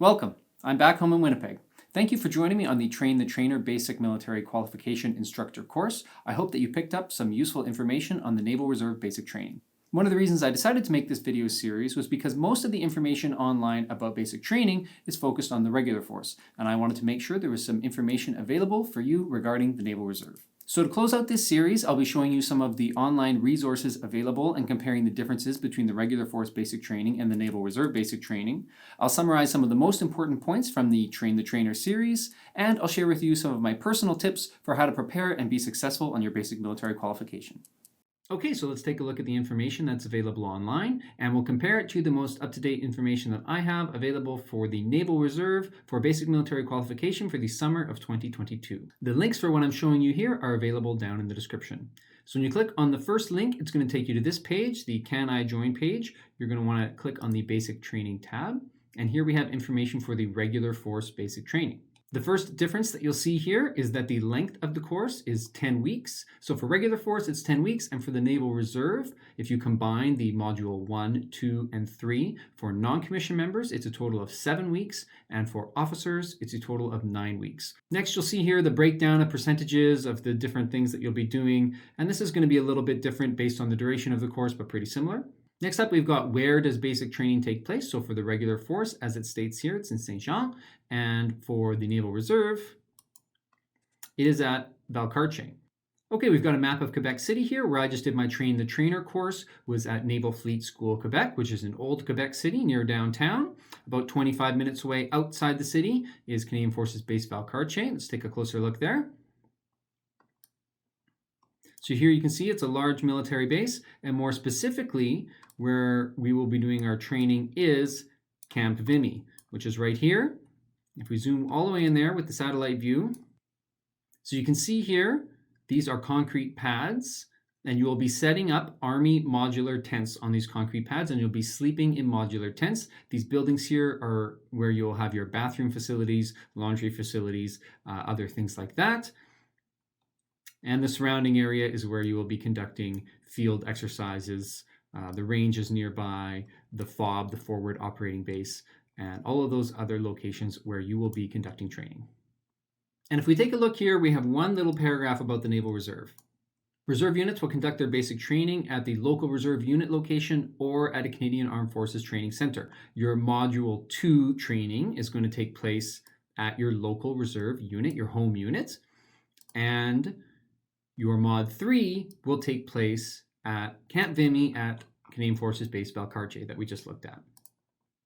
Welcome. I'm back home in Winnipeg. Thank you for joining me on the Train the Trainer Basic Military Qualification Instructor course. I hope that you picked up some useful information on the Naval Reserve Basic Training. One of the reasons I decided to make this video series was because most of the information online about basic training is focused on the regular force, and I wanted to make sure there was some information available for you regarding the Naval Reserve. So to close out this series, I'll be showing you some of the online resources available and comparing the differences between the regular force basic training and the Naval Reserve basic training. I'll summarize some of the most important points from the Train the Trainer series, and I'll share with you some of my personal tips for how to prepare and be successful on your basic military qualification. Okay, so let's take a look at the information that's available online, and we'll compare it to the most up-to-date information that I have available for the Naval Reserve for basic military qualification for the summer of 2022. The links for what I'm showing you here are available down in the description. So when you click on the first link, it's going to take you to this page, the Can I Join page. You're going to want to click on the Basic Training tab, and here we have information for the regular force basic training. The first difference that you'll see here is that the length of the course is 10 weeks. So for regular force, it's 10 weeks. And for the Naval Reserve, if you combine the module 1, 2, and 3, for non-commissioned members, it's a total of 7 weeks. And for officers, it's a total of 9 weeks. Next, you'll see here the breakdown of percentages of the different things that you'll be doing. And this is going to be a little bit different based on the duration of the course, but pretty similar. Next up, we've got where does basic training take place? So for the regular force, as it states here, it's in Saint Jean. And for the Naval Reserve, it is at Valcartier. Okay, we've got a map of Quebec City here where I just did my Train the Trainer course, was at Naval Fleet School, Quebec, which is in old Quebec City near downtown. About 25 minutes away outside the city is Canadian Forces Base Valcartier. Let's take a closer look there. So here you can see it's a large military base, and more specifically, where we will be doing our training is Camp Vimy, which is right here. If we zoom all the way in there with the satellite view, so you can see here, these are concrete pads, and you will be setting up Army modular tents on these concrete pads, and you'll be sleeping in modular tents. These buildings here are where you'll have your bathroom facilities, laundry facilities, other things like that. And the surrounding area is where you will be conducting field exercises. The range is nearby, the FOB, the Forward Operating Base, and all of those other locations where you will be conducting training. And if we take a look here, we have one little paragraph about the Naval Reserve. Reserve units will conduct their basic training at the local reserve unit location or at a Canadian Armed Forces training center. Your Module 2 training is going to take place at your local reserve unit, your home unit, and your Mod 3 will take place at Camp Vimy at Canadian Forces Base Valcartier that we just looked at.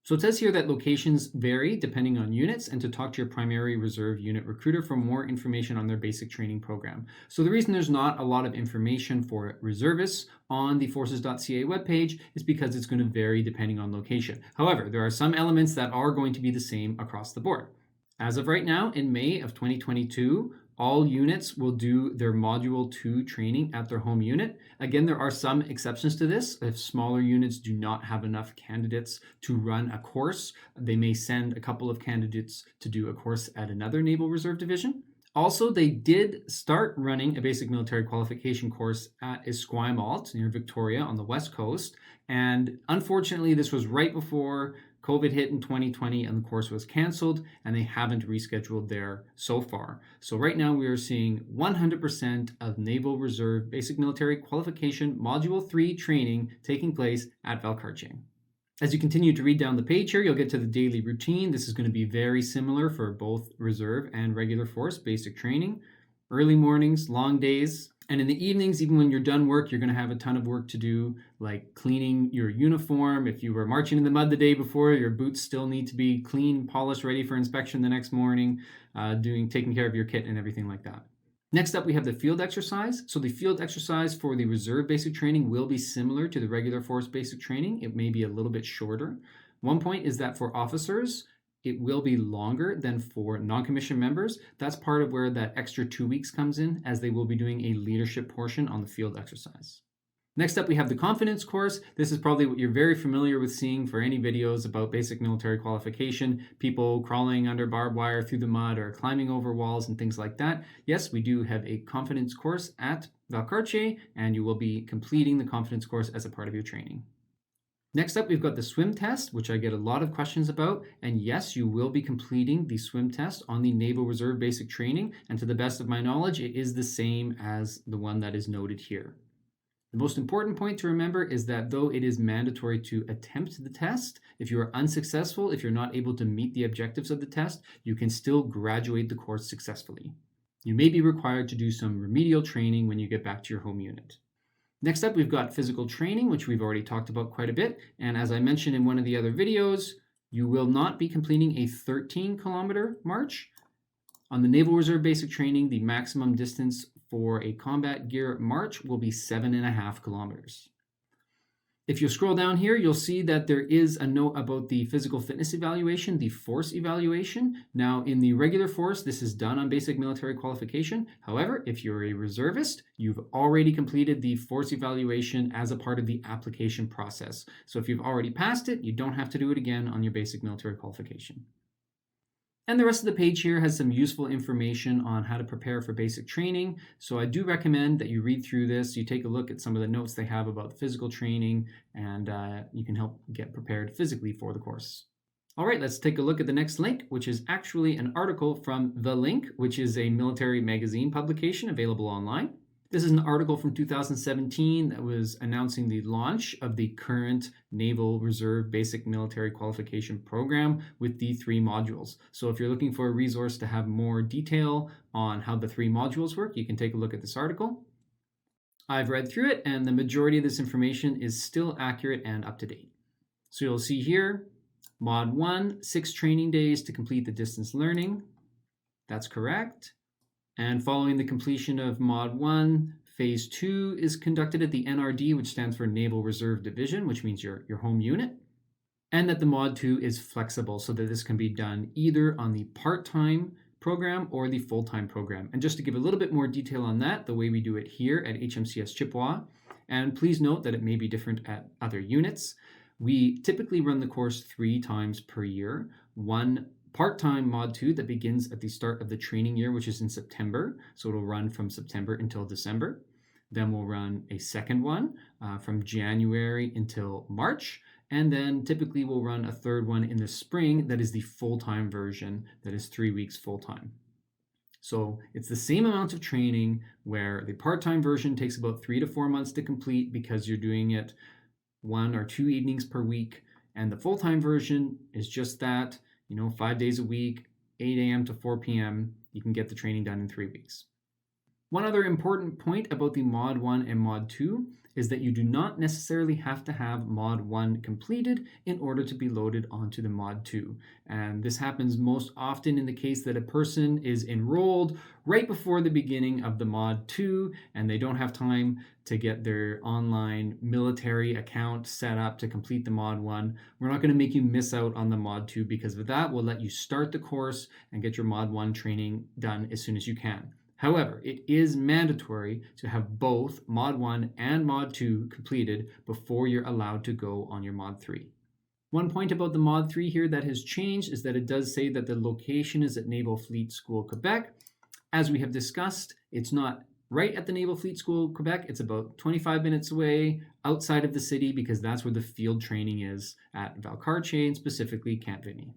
So it says here that locations vary depending on units, and to talk to your primary reserve unit recruiter for more information on their basic training program. So the reason there's not a lot of information for reservists on the forces.ca webpage is because it's going to vary depending on location. However, there are some elements that are going to be the same across the board. As of right now, in May of 2022, all units will do their Module 2 training at their home unit. Again, there are some exceptions to this. If smaller units do not have enough candidates to run a course, they may send a couple of candidates to do a course at another Naval Reserve division. Also, they did start running a basic military qualification course at Esquimalt near Victoria on the West Coast. And unfortunately, this was right before COVID hit in 2020 and the course was canceled, and they haven't rescheduled there so far. So right now we are seeing 100% of Naval Reserve Basic Military Qualification Module 3 training taking place at Valcartier. As you continue to read down the page here, you'll get to the daily routine. This is going to be very similar for both reserve and regular force basic training. Early mornings, long days, and in the evenings, even when you're done work, you're going to have a ton of work to do, like cleaning your uniform. If you were marching in the mud the day before, your boots still need to be clean, polished, ready for inspection the next morning, taking care of your kit and everything like that. Next up, we have the field exercise. So the field exercise for the reserve basic training will be similar to the regular force basic training. It may be a little bit shorter. One point is that for officers, it will be longer than for non-commissioned members. That's part of where that extra 2 weeks comes in, as they will be doing a leadership portion on the field exercise. Next up, we have the confidence course. This is probably what you're very familiar with seeing for any videos about basic military qualification, people crawling under barbed wire through the mud or climbing over walls and things like that. Yes, we do have a confidence course at Valcartier, and you will be completing the confidence course as a part of your training. Next up, we've got the swim test, which I get a lot of questions about. And yes, you will be completing the swim test on the Naval Reserve Basic Training. And to the best of my knowledge, it is the same as the one that is noted here. The most important point to remember is that though it is mandatory to attempt the test, if you are unsuccessful, if you're not able to meet the objectives of the test, you can still graduate the course successfully. You may be required to do some remedial training when you get back to your home unit. Next up, we've got physical training, which we've already talked about quite a bit. And as I mentioned in one of the other videos, you will not be completing a 13-kilometer march. On the Naval Reserve Basic Training, the maximum distance for a combat gear march will be 7.5 kilometers. If you scroll down here, you'll see that there is a note about the physical fitness evaluation, the force evaluation. Now, in the regular force, this is done on basic military qualification. However, if you're a reservist, you've already completed the force evaluation as a part of the application process. So if you've already passed it, you don't have to do it again on your basic military qualification. And the rest of the page here has some useful information on how to prepare for basic training. So I do recommend that you read through this, you take a look at some of the notes they have about the physical training, and you can help get prepared physically for the course. All right, let's take a look at the next link, which is actually an article from The Link, which is a military magazine publication available online. This is an article from 2017 that was announcing the launch of the current Naval Reserve Basic Military Qualification Program with the 3 modules. So if you're looking for a resource to have more detail on how the 3 modules work, you can take a look at this article. I've read through it, and the majority of this information is still accurate and up to date. So you'll see here, Mod 1, 6 training days to complete the distance learning. That's correct. And following the completion of Mod 1, Phase 2 is conducted at the NRD, which stands for Naval Reserve Division, which means your home unit. And that the Mod 2 is flexible, so that this can be done either on the part-time program or the full-time program. And just to give a little bit more detail on that, the way we do it here at HMCS Chippewa, and please note that it may be different at other units, we typically run the course 3 times per year. One part-time Mod 2 that begins at the start of the training year, which is in September. So it'll run from September until December. Then we'll run a second one from January until March. And then typically we'll run a third one in the spring that is the full-time version, that is 3 weeks full-time. So it's the same amount of training, where the part-time version takes about 3 to 4 months to complete because you're doing it 1 or 2 evenings per week. And the full-time version is just that, 5 days a week, 8 a.m. to 4 p.m. You can get the training done in 3 weeks. One other important point about the Mod 1 and Mod 2 is that you do not necessarily have to have Mod 1 completed in order to be loaded onto the Mod 2. And this happens most often in the case that a person is enrolled right before the beginning of the Mod 2 and they don't have time to get their online military account set up to complete the Mod 1. We're not going to make you miss out on the Mod 2 because of that. We'll let you start the course and get your Mod 1 training done as soon as you can. However, it is mandatory to have both Mod 1 and Mod 2 completed before you're allowed to go on your Mod 3. One point about the Mod 3 here that has changed is that it does say that the location is at Naval Fleet School, Quebec. As we have discussed, it's not right at the Naval Fleet School, Quebec. It's about 25 minutes away outside of the city because that's where the field training is at Valcartier and specifically Camp Vimy.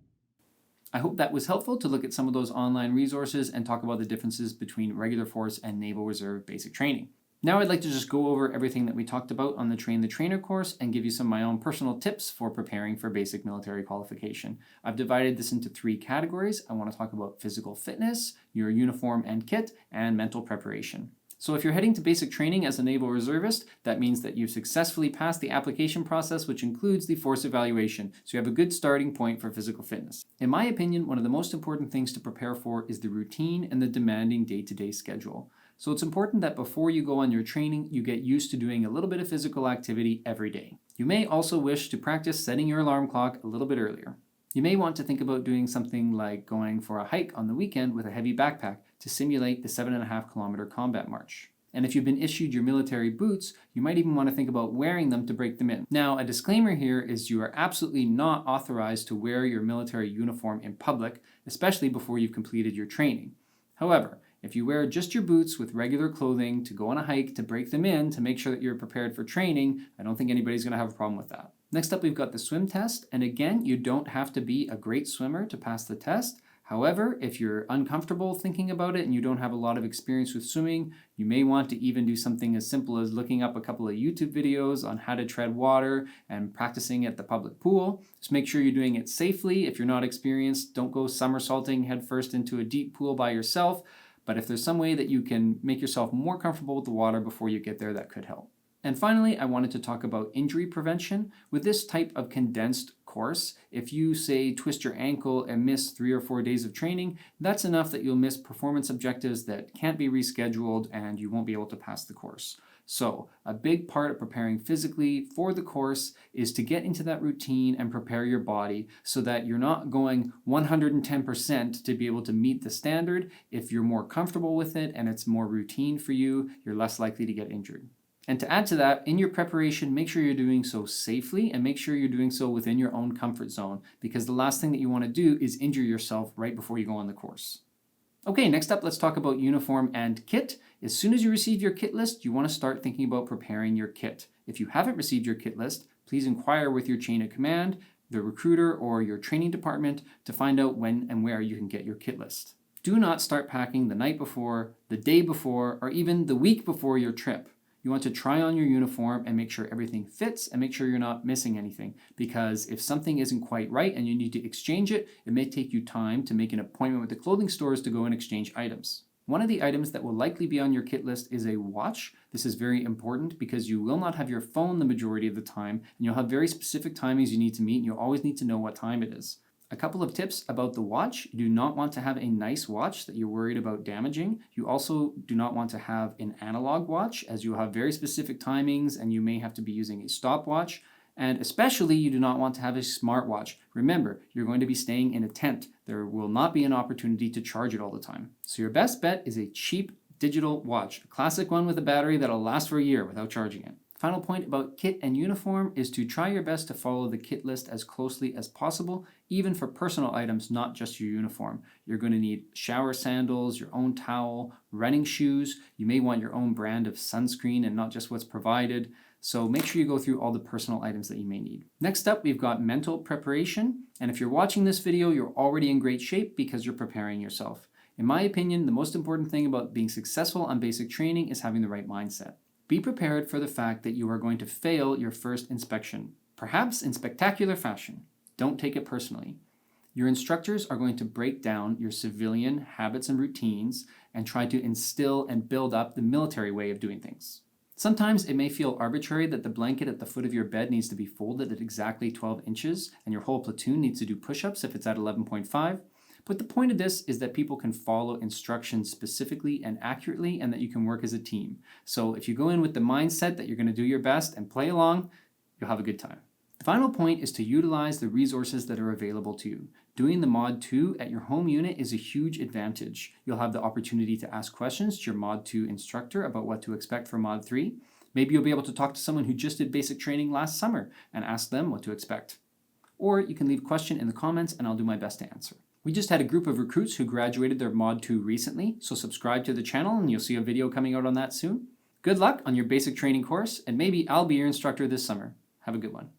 I hope that was helpful to look at some of those online resources and talk about the differences between regular force and Naval Reserve basic training. Now I'd like to just go over everything that we talked about on the Train the Trainer course and give you some of my own personal tips for preparing for basic military qualification. I've divided this into 3 categories. I want to talk about physical fitness, your uniform and kit, and mental preparation. So if you're heading to basic training as a Naval Reservist, that means that you've successfully passed the application process, which includes the force evaluation. So you have a good starting point for physical fitness. In my opinion, one of the most important things to prepare for is the routine and the demanding day-to-day schedule. So it's important that before you go on your training, you get used to doing a little bit of physical activity every day. You may also wish to practice setting your alarm clock a little bit earlier. You may want to think about doing something like going for a hike on the weekend with a heavy backpack to simulate the 7.5 kilometer combat march. And if you've been issued your military boots, you might even want to think about wearing them to break them in. Now, a disclaimer here is you are absolutely not authorized to wear your military uniform in public, especially before you've completed your training. However, if you wear just your boots with regular clothing to go on a hike to break them in to make sure that you're prepared for training, I don't think anybody's going to have a problem with that. Next up, we've got the swim test. And again, you don't have to be a great swimmer to pass the test. However, if you're uncomfortable thinking about it and you don't have a lot of experience with swimming, you may want to even do something as simple as looking up a couple of YouTube videos on how to tread water and practicing at the public pool. Just make sure you're doing it safely. If you're not experienced, don't go somersaulting headfirst into a deep pool by yourself. But if there's some way that you can make yourself more comfortable with the water before you get there, that could help. And finally, I wanted to talk about injury prevention. With this type of condensed course, if you say twist your ankle and miss 3 or 4 days of training, that's enough that you'll miss performance objectives that can't be rescheduled and you won't be able to pass the course. So a big part of preparing physically for the course is to get into that routine and prepare your body so that you're not going 110% to be able to meet the standard. If you're more comfortable with it and it's more routine for you, you're less likely to get injured. And to add to that, in your preparation, make sure you're doing so safely and make sure you're doing so within your own comfort zone, because the last thing that you want to do is injure yourself right before you go on the course. Okay, next up, let's talk about uniform and kit. As soon as you receive your kit list, you want to start thinking about preparing your kit. If you haven't received your kit list, please inquire with your chain of command, the recruiter, or your training department to find out when and where you can get your kit list. Do not start packing the night before, the day before, or even the week before your trip. You want to try on your uniform and make sure everything fits and make sure you're not missing anything, because if something isn't quite right and you need to exchange it, it may take you time to make an appointment with the clothing stores to go and exchange items. One of the items that will likely be on your kit list is a watch. This is very important because you will not have your phone the majority of the time, and you'll have very specific timings you need to meet, and you'll always need to know what time it is. A couple of tips about the watch. You do not want to have a nice watch that you're worried about damaging. You also do not want to have an analog watch, as you'll have very specific timings and you may have to be using a stopwatch. And especially, you do not want to have a smartwatch. Remember, you're going to be staying in a tent. There will not be an opportunity to charge it all the time. So your best bet is a cheap digital watch, a classic one with a battery that'll last for a year without charging it. Final point about kit and uniform is to try your best to follow the kit list as closely as possible, even for personal items, not just your uniform. You're going to need shower sandals, your own towel, running shoes. You may want your own brand of sunscreen and not just what's provided. So make sure you go through all the personal items that you may need. Next up, we've got mental preparation. And if you're watching this video, you're already in great shape because you're preparing yourself. In my opinion, the most important thing about being successful on basic training is having the right mindset. Be prepared for the fact that you are going to fail your first inspection, perhaps in spectacular fashion. Don't take it personally. Your instructors are going to break down your civilian habits and routines and try to instill and build up the military way of doing things. Sometimes it may feel arbitrary that the blanket at the foot of your bed needs to be folded at exactly 12 inches and your whole platoon needs to do push-ups if it's at 11.5. But the point of this is that people can follow instructions specifically and accurately and that you can work as a team. So if you go in with the mindset that you're going to do your best and play along, you'll have a good time. The final point is to utilize the resources that are available to you. Doing the Mod 2 at your home unit is a huge advantage. You'll have the opportunity to ask questions to your Mod 2 instructor about what to expect for Mod 3. Maybe you'll be able to talk to someone who just did basic training last summer and ask them what to expect. Or you can leave a question in the comments and I'll do my best to answer. We just had a group of recruits who graduated their Mod 2 recently, so subscribe to the channel and you'll see a video coming out on that soon. Good luck on your basic training course, and maybe I'll be your instructor this summer. Have a good one.